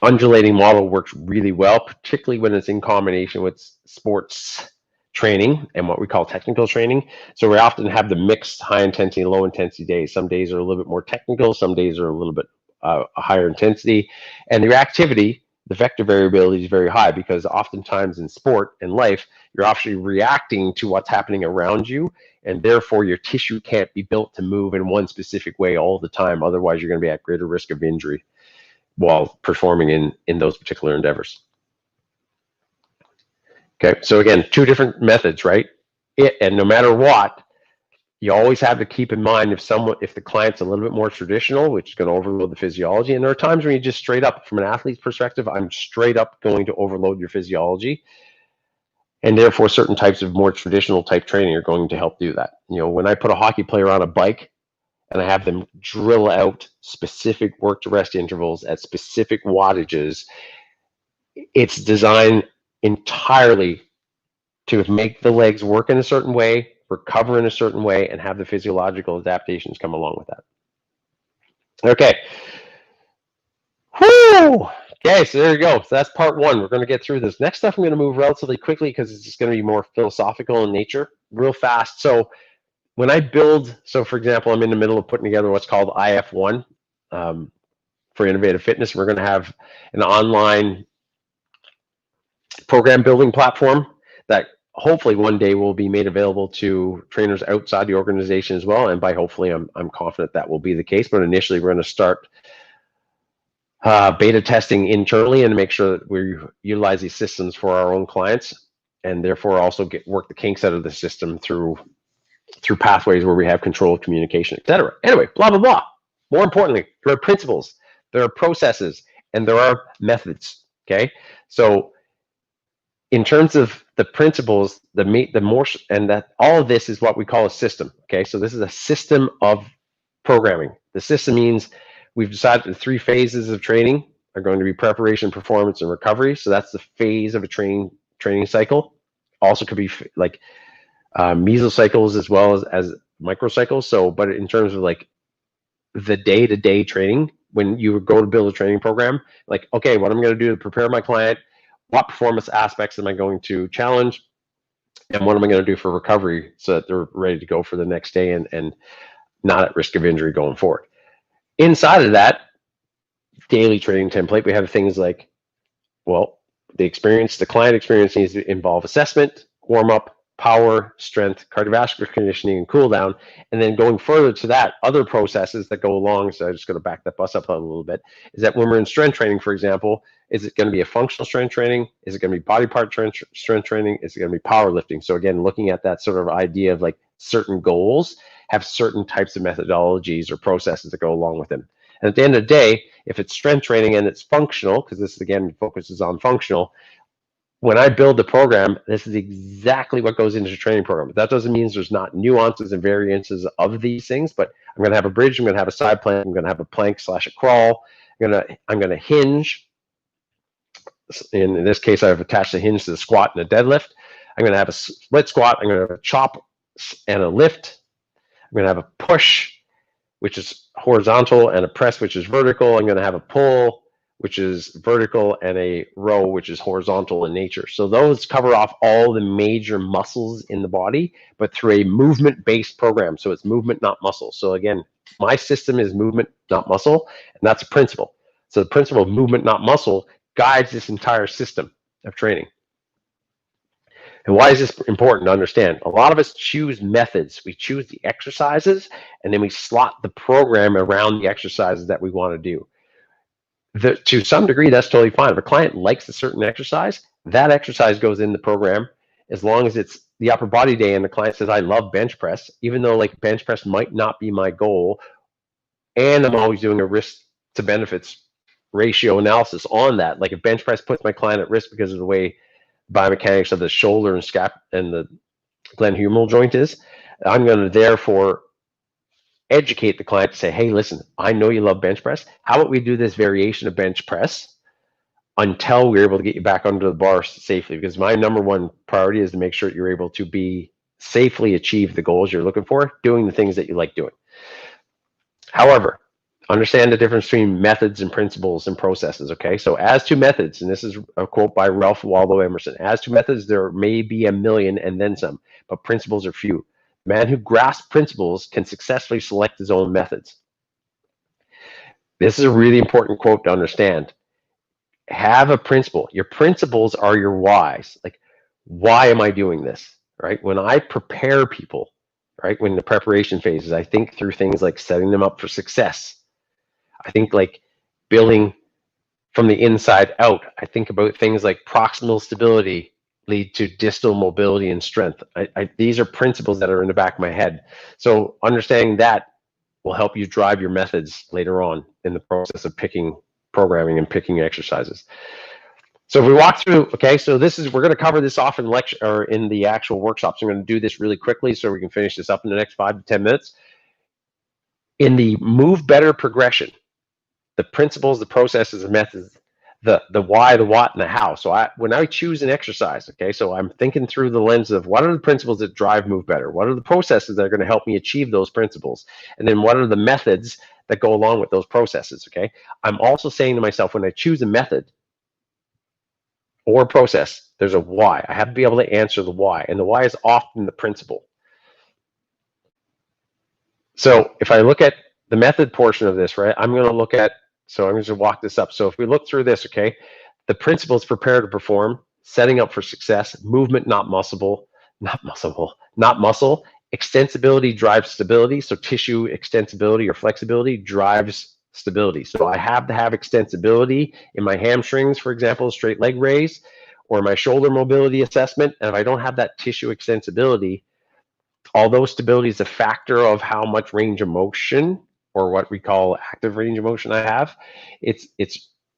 Speaker 1: undulating model works really well, particularly when it's in combination with sports training and what we call technical training. So we often have the mixed high intensity and low intensity days. Some days are a little bit more technical, some days are a little bit a higher intensity, and the reactivity, the vector variability is very high, because oftentimes in sport and life, you're actually reacting to what's happening around you, and therefore your tissue can't be built to move in one specific way all the time. Otherwise, you're going to be at greater risk of injury while performing in those particular endeavors. Okay, so again, two different methods, right? And no matter what, you always have to keep in mind if the client's a little bit more traditional, which is going to overload the physiology. And there are times when you just straight up, from an athlete's perspective, I'm straight up going to overload your physiology. And therefore, certain types of more traditional type training are going to help do that. You know, when I put a hockey player on a bike and I have them drill out specific work to rest intervals at specific wattages, it's designed entirely to make the legs work in a certain way, recover in a certain way, and have the physiological adaptations come along with that. Okay. Whoo! Okay, so there you go. So that's part one. We're going to get through this. Next stuff, I'm going to move relatively quickly because it's just going to be more philosophical in nature, real fast. So when I build, so for example, I'm in the middle of putting together what's called IF1 for innovative fitness. We're going to have an online program building platform that hopefully one day will be made available to trainers outside the organization as well. And by hopefully, I'm confident that will be the case. But initially, we're going to start beta testing internally and make sure that we utilize these systems for our own clients, and therefore also work the kinks out of the system through pathways where we have controlled communication, etc. Anyway, blah, blah, blah. More importantly, there are principles, there are processes, and there are methods, okay? So in terms of the principles, and that all of this is what we call a system, okay? So this is a system of programming. The system means we've decided the 3 phases of training are going to be preparation, performance, and recovery. So that's the phase of a training cycle. Also could be like mesocycles as well as microcycles. So, but in terms of like the day-to-day training, when you go to build a training program, like, okay, what I'm going to do to prepare my client, what performance aspects am I going to challenge, and what am I going to do for recovery so that they're ready to go for the next day and not at risk of injury going forward. Inside of that daily training template, we have things like, well, the client experience needs to involve assessment, warm-up, power, strength, cardiovascular conditioning, and cool down. And then going further to that, other processes that go along, so I'm just going to back that bus up a little bit, is that when we're in strength training, for example, is it going to be a functional strength training? Is it going to be body part strength training? Is it going to be powerlifting? So again, looking at that sort of idea of like certain goals have certain types of methodologies or processes that go along with them. And at the end of the day, if it's strength training and it's functional, because this again focuses on functional, when I build the program, this is exactly what goes into the training program. That doesn't mean there's not nuances and variances of these things, but I'm going to have a bridge, I'm going to have a side plank, I'm going to have a plank / a crawl, I'm going to hinge. In this case, I've attached a hinge to the squat and a deadlift. I'm going to have a split squat, I'm going to have a chop and a lift. I'm going to have a push, which is horizontal, and a press, which is vertical. I'm going to have a pull, which is vertical, and a row, which is horizontal in nature. So those cover off all the major muscles in the body, but through a movement-based program. So it's movement, not muscle. So again, my system is movement, not muscle, and that's a principle. So the principle of movement, not muscle, guides this entire system of training. And why is this important to understand? A lot of us choose methods. We choose the exercises, and then we slot the program around the exercises that we want to do. To some degree, that's totally fine. If a client likes a certain exercise, that exercise goes in the program, as long as it's the upper body day and the client says, I love bench press, even though like bench press might not be my goal, and I'm always doing a risk to benefits ratio analysis on that. Like if bench press puts my client at risk because of the way biomechanics of the shoulder and scap and the glenohumeral joint is, I'm going to therefore educate the client to say, hey, listen, I know you love bench press. How about we do this variation of bench press until we're able to get you back under the bar safely. Because my number one priority is to make sure you're able to be safely achieve the goals you're looking for, doing the things that you like doing. However, understand the difference between methods and principles and processes, okay? So as to methods, and this is a quote by Ralph Waldo Emerson, as to methods, there may be a million and then some, but principles are few. The man who grasps principles can successfully select his own methods. This is a really important quote to understand. Have a principle. Your principles are your whys. Like, why am I doing this, right? When I prepare people, right, when the preparation phases, I think through things like setting them up for success. I think like building from the inside out. I think about things like proximal stability lead to distal mobility and strength. These are principles that are in the back of my head. So understanding that will help you drive your methods later on in the process of picking programming and picking exercises. So if we walk through, okay, so this is, we're going to cover this off in lecture or in the actual workshops. I'm going to do this really quickly so we can finish this up in the next 5 to 10 minutes. In the Move Better progression, the principles, the processes, the methods, the why, the what, and the how. So when I choose an exercise, okay, so I'm thinking through the lens of what are the principles that drive Move Better? What are the processes that are going to help me achieve those principles? And then what are the methods that go along with those processes, okay? I'm also saying to myself, when I choose a method or process, there's a why. I have to be able to answer the why, and the why is often the principle. So if I look at the method portion of this, right, I'm going to look at, so I'm going to walk this up. So if we look through this, okay, the principles: prepare to perform, setting up for success, movement, not muscle, extensibility drives stability. So tissue extensibility or flexibility drives stability. So I have to have extensibility in my hamstrings, for example, straight leg raise, or my shoulder mobility assessment. And if I don't have that tissue extensibility, although stability is a factor of how much range of motion, or what we call active range of motion, I have, it's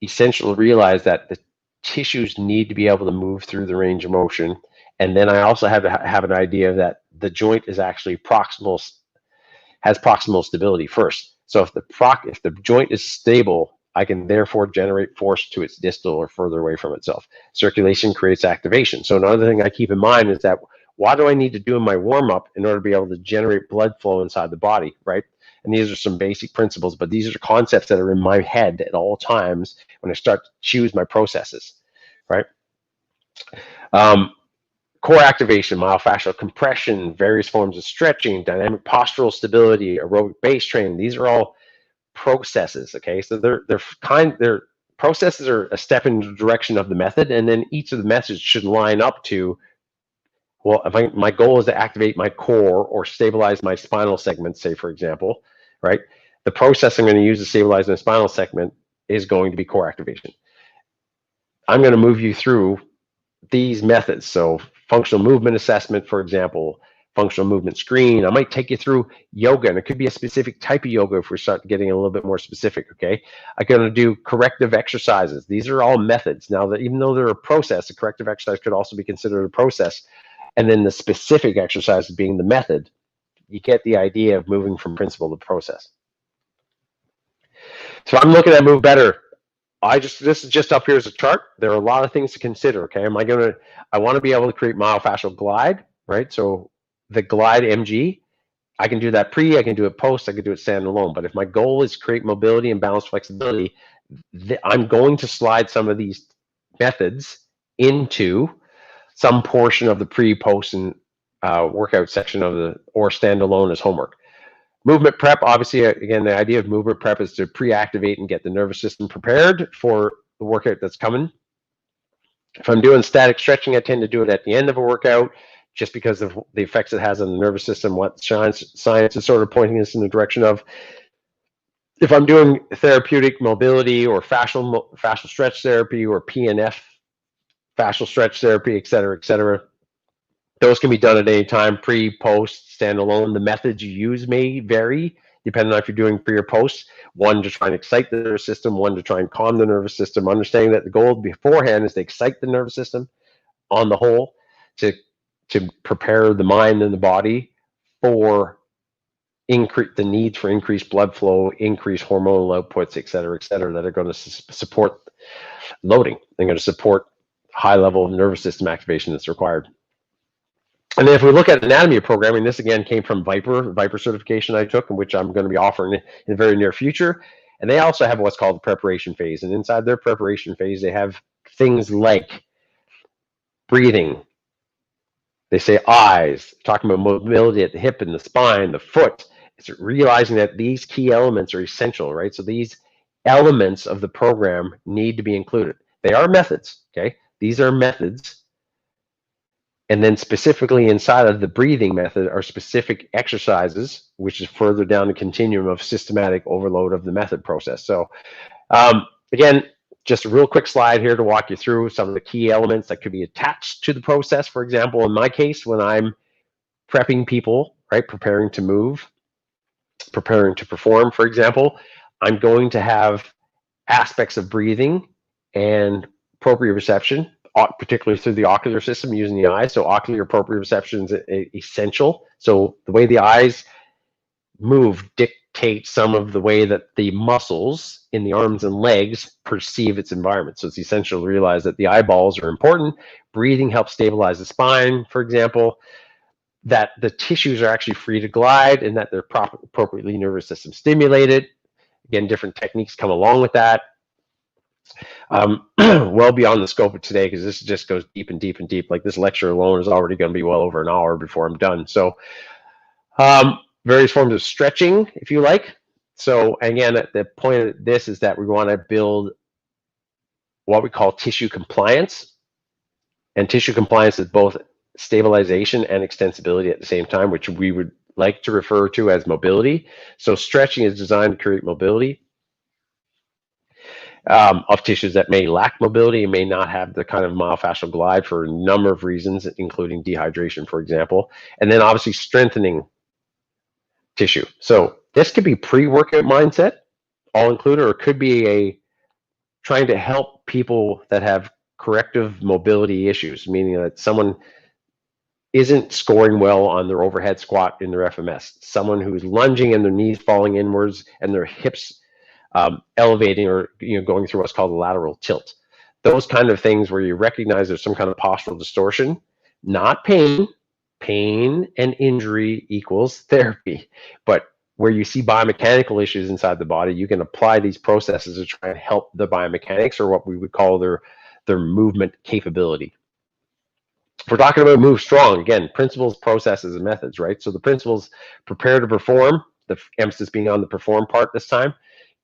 Speaker 1: essential to realize that the tissues need to be able to move through the range of motion. And then I also have to have an idea that the joint is actually has proximal stability first. So if the joint is stable, I can therefore generate force to its distal or further away from itself. Circulation creates activation. So another thing I keep in mind is that, what do I need to do in my warm-up in order to be able to generate blood flow inside the body, right? And these are some basic principles, but these are concepts that are in my head at all times when I start to choose my processes, right? Core activation, myofascial compression, various forms of stretching, dynamic postural stability, aerobic base training. These are all processes, okay? So they're processes are a step in the direction of the method, and then each of the methods should line up to, well, if my goal is to activate my core or stabilize my spinal segment, say, for example, right? The process I'm going to use to stabilize my spinal segment is going to be core activation. I'm going to move you through these methods. So functional movement assessment, for example, functional movement screen. I might take you through yoga, and it could be a specific type of yoga if we start getting a little bit more specific, okay? I'm going to do corrective exercises. These are all methods. Now, that even though they're a process, a corrective exercise could also be considered a process. And then the specific exercise being the method. You get the idea of moving from principle to process. So I'm looking at Move Better. This is just up here as a chart. There are a lot of things to consider, okay? I want to be able to create myofascial glide, right? So the glide MG, I can do that I can do it post, I can do it standalone. But if my goal is create mobility and balance flexibility, I'm going to slide some of these methods into some portion of the post, and workout section of or standalone as homework. Movement prep, obviously, again, the idea of movement prep is to pre-activate and get the nervous system prepared for the workout that's coming. If I'm doing static stretching, I tend to do it at the end of a workout, just because of the effects it has on the nervous system, what science is sort of pointing us in the direction of. If I'm doing therapeutic mobility or fascial stretch therapy or PNF, fascial stretch therapy, et cetera, those can be done at any time, pre, post, standalone. The methods you use may vary depending on if you're doing pre or post. One to try and excite the nervous system, one to try and calm the nervous system. Understanding that the goal beforehand is to excite the nervous system on the whole, to prepare the mind and the body for increase the needs for increased blood flow, increased hormonal outputs, et cetera, that are going to support loading. They're going to support high level of nervous system activation that's required. And then if we look at anatomy of programming, this again came from Viper certification I took, in which I'm going to be offering in the very near future. And they also have what's called the preparation phase. And inside their preparation phase, they have things like breathing. They say eyes, talking about mobility at the hip and the spine, the foot. It's realizing that these key elements are essential, right? So these elements of the program need to be included. They are methods, okay? These are methods. And then specifically inside of the breathing method are specific exercises, which is further down the continuum of systematic overload of the method process. So again, just a real quick slide here to walk you through some of the key elements that could be attached to the process. For example, in my case, when I'm prepping people, right, preparing to move, preparing to perform, for example, I'm going to have aspects of breathing and proprioception, particularly through the ocular system using the eyes. So ocular proprioception is essential. So the way the eyes move dictates some of the way that the muscles in the arms and legs perceive its environment. So it's essential to realize that the eyeballs are important. Breathing helps stabilize the spine, for example, that the tissues are actually free to glide and that they're appropriately nervous system stimulated. Again, different techniques come along with that. Well beyond the scope of today, because this just goes deep and deep and deep. Like this lecture alone is already going to be well over an hour before I'm done. So various forms of stretching, if you like. So again, the point of this is that we want to build what we call tissue compliance. And tissue compliance is both stabilization and extensibility at the same time, which we would like to refer to as mobility. So stretching is designed to create mobility of tissues that may lack mobility and may not have the kind of myofascial glide for a number of reasons, including dehydration, for example. And then obviously strengthening tissue. So this could be pre-workout mindset, all included, or it could be trying to help people that have corrective mobility issues, meaning that someone isn't scoring well on their overhead squat in their FMS, someone who's lunging and their knees falling inwards and their hips elevating, or going through what's called a lateral tilt. Those kind of things where you recognize there's some kind of postural distortion, not pain. Pain and injury equals therapy, but where you see biomechanical issues inside the body, you can apply these processes to try and help the biomechanics, or what we would call their movement capability. If we're talking about move strong, again, principles, processes, and methods, right? So the principles: prepare to perform, the emphasis being on the perform part this time.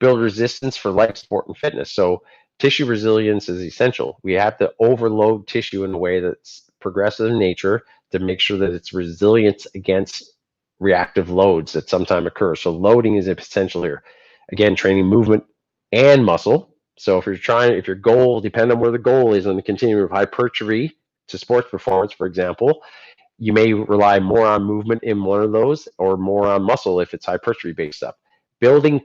Speaker 1: Build resistance for life, sport, and fitness. So tissue resilience is essential. We have to overload tissue in a way that's progressive in nature to make sure that it's resilient against reactive loads that sometimes occur. So loading is essential here. Again, training movement and muscle. So if your goal, depending on where the goal is on the continuum of hypertrophy to sports performance, for example, you may rely more on movement in one of those or more on muscle if it's hypertrophy based stuff. Building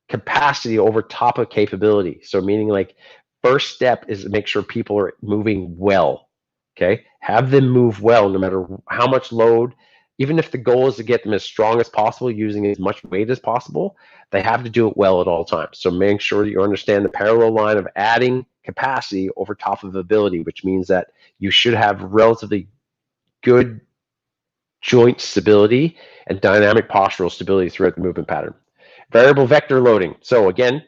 Speaker 1: capacity over top of capability. So meaning, like, first step is to make sure people are moving well. Okay, have them move well no matter how much load. Even if the goal is to get them as strong as possible using as much weight as possible, they have to do it well at all times. So make sure that you understand the parallel line of adding capacity over top of ability, which means that you should have relatively good joint stability and dynamic postural stability throughout the movement pattern. Variable vector loading. So again,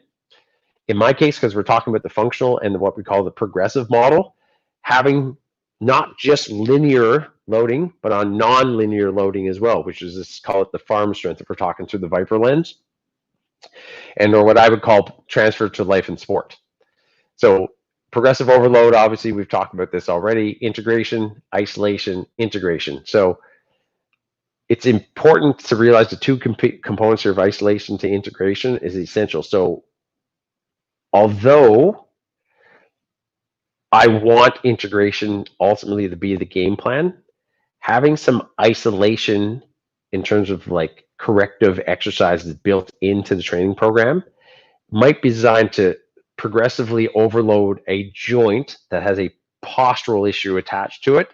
Speaker 1: in my case, because we're talking about the functional and what we call the progressive model, having not just linear loading, but on non-linear loading as well, which is, let's call it the farm strength if we're talking through the Viper lens, and or what I would call transfer to life and sport. So progressive overload, obviously we've talked about this already: integration, isolation, integration. So it's important to realize the two components here of isolation to integration is essential. So although I want integration ultimately to be the game plan, having some isolation in terms of like corrective exercises built into the training program might be designed to progressively overload a joint that has a postural issue attached to it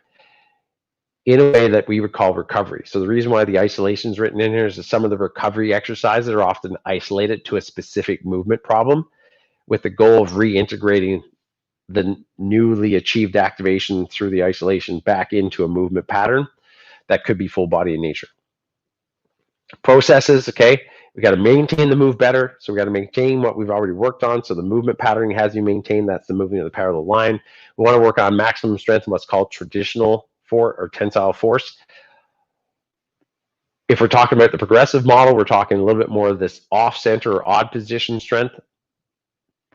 Speaker 1: in a way that we would call recovery. So the reason why the isolation is written in here is that some of the recovery exercises are often isolated to a specific movement problem with the goal of reintegrating the newly achieved activation through the isolation back into a movement pattern that could be full body in nature. Processes, okay, we got to maintain the move better. So we got to maintain what we've already worked on. So the movement patterning has to be maintained. That's the moving of the parallel line. We want to work on maximum strength and what's called traditional force or tensile force. If we're talking about the progressive model, we're talking a little bit more of this off-center or odd position strength.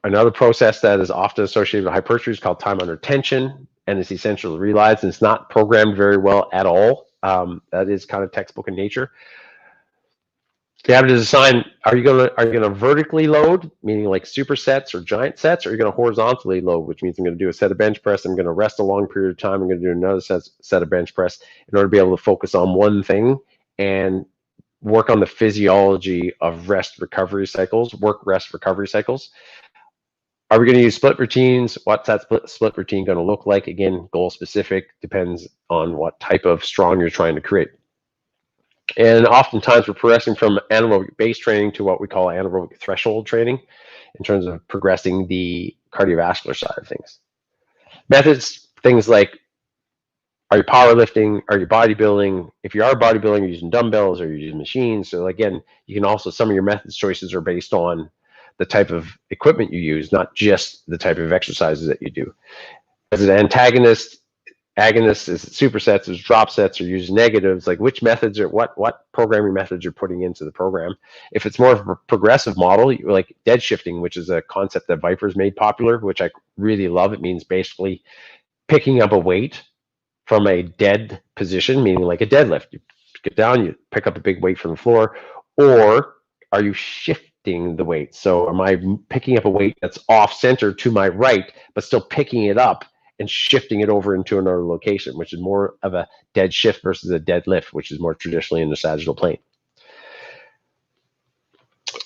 Speaker 1: Another process that is often associated with hypertrophy is called time under tension, and it's essentially realized, and it's not programmed very well at all. That is kind of textbook in nature. You have to design, are you gonna vertically load, meaning like supersets or giant sets, or are you gonna horizontally load, which means I'm gonna do a set of bench press, I'm gonna rest a long period of time, I'm gonna do another set of bench press in order to be able to focus on one thing and work on the physiology of rest recovery cycles, work rest recovery cycles. Are we going to use split routines? What's that split routine going to look like? Again, goal specific, depends on what type of strong you're trying to create. And oftentimes we're progressing from anaerobic base training to what we call anaerobic threshold training in terms of progressing the cardiovascular side of things. Methods, things like, are you powerlifting? Are you bodybuilding? If you are bodybuilding, you're using dumbbells or you're using machines. So again, you can also, some of your methods choices are based on the type of equipment you use, not just the type of exercises that you do. As an antagonist, agonist, is it supersets, is drop sets, or use negatives, like which methods or what programming methods you're putting into the program. If it's more of a progressive model, like dead shifting, which is a concept that Viper's made popular, which I really love. It means basically picking up a weight from a dead position, meaning like a deadlift. You get down, you pick up a big weight from the floor, or are you shifting the weight? So am I picking up a weight that's off center to my right, but still picking it up and shifting it over into another location, which is more of a dead shift versus a dead lift, which is more traditionally in the sagittal plane.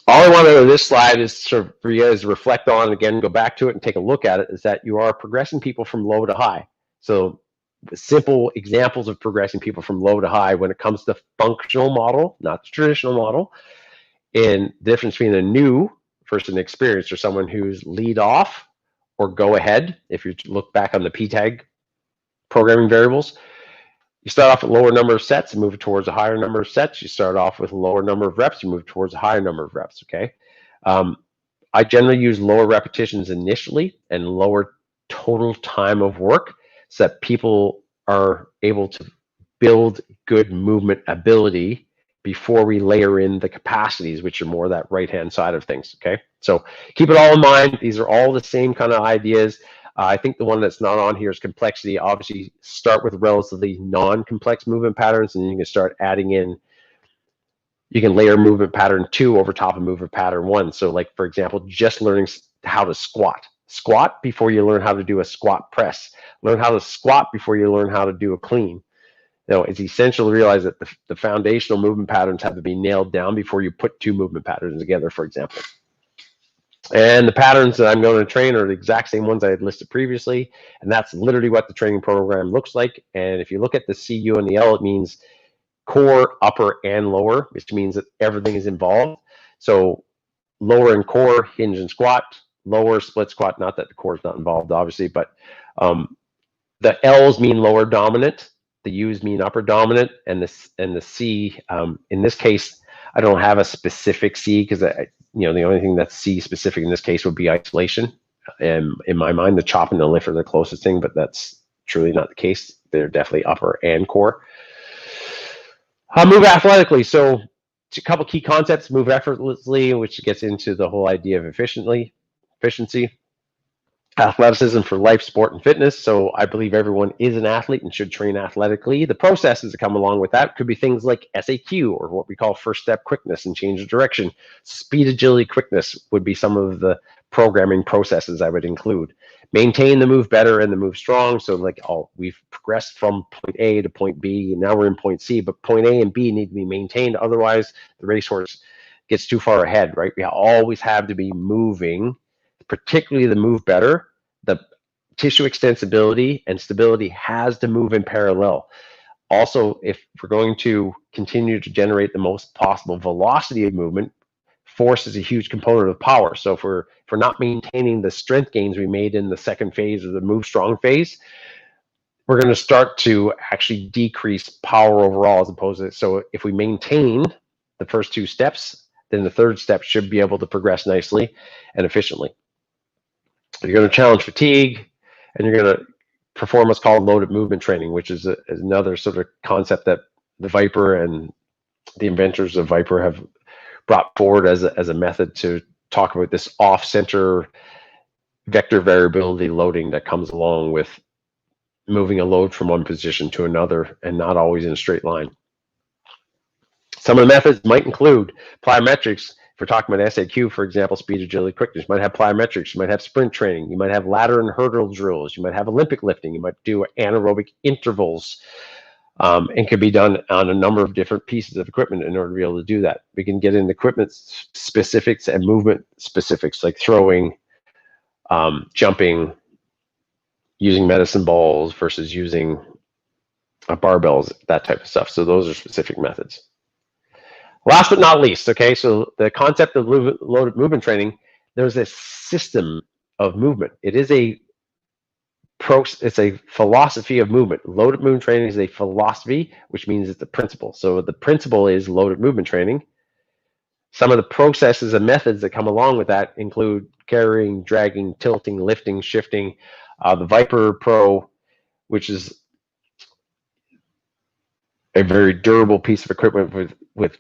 Speaker 1: All I want to do in this slide is sort of for you guys to reflect on, again, go back to it and take a look at it, is that you are progressing people from low to high. So simple examples of progressing people from low to high when it comes to functional model, not the traditional model, and the difference between a new versus an experienced, or someone who's lead off or go ahead. If you look back on the PTAG programming variables, you start off with a lower number of sets and move towards a higher number of sets. You start off with a lower number of reps, you move towards a higher number of reps, okay? I generally use lower repetitions initially and lower total time of work so that people are able to build good movement ability before we layer in the capacities, which are more that right-hand side of things, okay? So keep it all in mind. These are all the same kind of ideas. I think the one that's not on here is complexity. Obviously, start with relatively non-complex movement patterns, and you can start adding in, you can layer movement pattern 2 over top of movement pattern 1. So like, for example, just learning how to squat. Squat before you learn how to do a squat press. Learn how to squat before you learn how to do a clean. You know, it's essential to realize that the foundational movement patterns have to be nailed down before you put 2 movement patterns together, for example. And the patterns that I'm going to train are the exact same ones I had listed previously, and that's literally what the training program looks like. And if you look at the C, U, and the L, it means core, upper, and lower, which means that everything is involved. So lower and core, hinge and squat, lower split squat, not that the core is not involved, obviously, but the L's mean lower dominant, the U's mean upper dominant, and the C, in this case, I don't have a specific C because the only thing that's C specific in this case would be isolation. And in my mind, the chop and the lift are the closest thing, but that's truly not the case. They're definitely upper and core. Move athletically. So a couple key concepts: move effortlessly, which gets into the whole idea of efficiency. Athleticism for life, sport, and fitness. So I believe everyone is an athlete and should train athletically. The processes that come along with that could be things like SAQ, or what we call first step quickness and change of direction. Speed, agility, quickness would be some of the programming processes I would include. Maintain the move better and the move strong. So like, we've progressed from point A to point B, and now we're in point C, but point A and B need to be maintained. Otherwise, the racehorse gets too far ahead, right? We always have to be moving, particularly the move better. The tissue extensibility and stability has to move in parallel. Also, if we're going to continue to generate the most possible velocity of movement, force is a huge component of power. So if we're not maintaining the strength gains we made in the second phase of the move strong phase, we're going to start to actually decrease power overall as opposed to, so if we maintain the first two steps, then the third step should be able to progress nicely and efficiently. You're going to challenge fatigue, and you're going to perform what's called loaded movement training, which is another sort of concept that the Viper and the inventors of Viper have brought forward as a method to talk about this off-center vector variability loading that comes along with moving a load from one position to another and not always in a straight line. Some of the methods might include plyometrics. If we're talking about SAQ, for example, speed, agility, quickness, you might have plyometrics, you might have sprint training, you might have ladder and hurdle drills, you might have Olympic lifting, you might do anaerobic intervals, and can be done on a number of different pieces of equipment in order to be able to do that. We can get into equipment specifics and movement specifics, like throwing, jumping, using medicine balls versus using barbells, that type of stuff. So those are specific methods. Last but not least, okay, so the concept of loaded movement training, there's a system of movement. It's a philosophy of movement. Loaded movement training is a philosophy, which means it's a principle. So the principle is loaded movement training. Some of the processes and methods that come along with that include carrying, dragging, tilting, lifting, shifting. The Viper Pro, which is a very durable piece of equipment with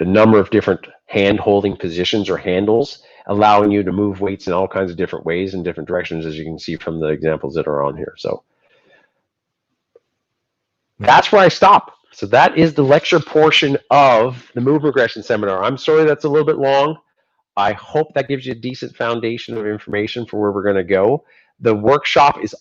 Speaker 1: a number of different hand holding positions or handles, allowing you to move weights in all kinds of different ways in different directions, as you can see from the examples that are on here. So that's where I stop. So that is the lecture portion of the Move Progression seminar. I'm sorry that's a little bit long. I hope that gives you a decent foundation of information for where we're going to go. The workshop is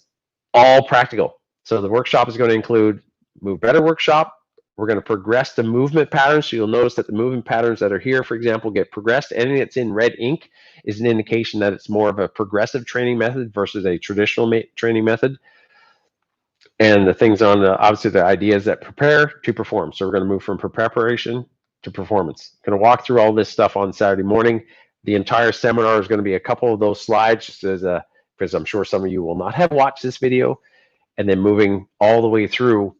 Speaker 1: all practical. So the workshop is going to include Move Better workshop. We're going to progress the movement patterns. So you'll notice that the movement patterns that are here, for example, get progressed. Anything that's in red ink is an indication that it's more of a progressive training method versus a traditional training method. And the things on obviously the ideas that prepare to perform. So we're going to move from preparation to performance. Going to walk through all this stuff on Saturday morning. The entire seminar is going to be a couple of those slides, just as because I'm sure some of you will not have watched this video, and then moving all the way through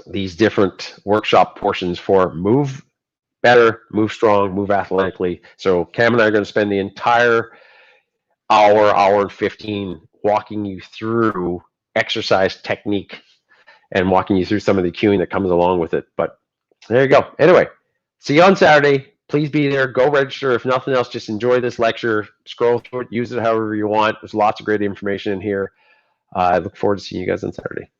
Speaker 1: these different workshop portions for Move Better, Move Strong, Move Athletically. So Cam and I are going to spend the entire hour and 15 walking you through exercise technique and walking you through some of the cueing that comes along with it. But there you go. Anyway, see you on Saturday. Please be there. Go register. If nothing else, just enjoy this lecture. Scroll through it. Use it however you want. There's lots of great information in here. I look forward to seeing you guys on Saturday.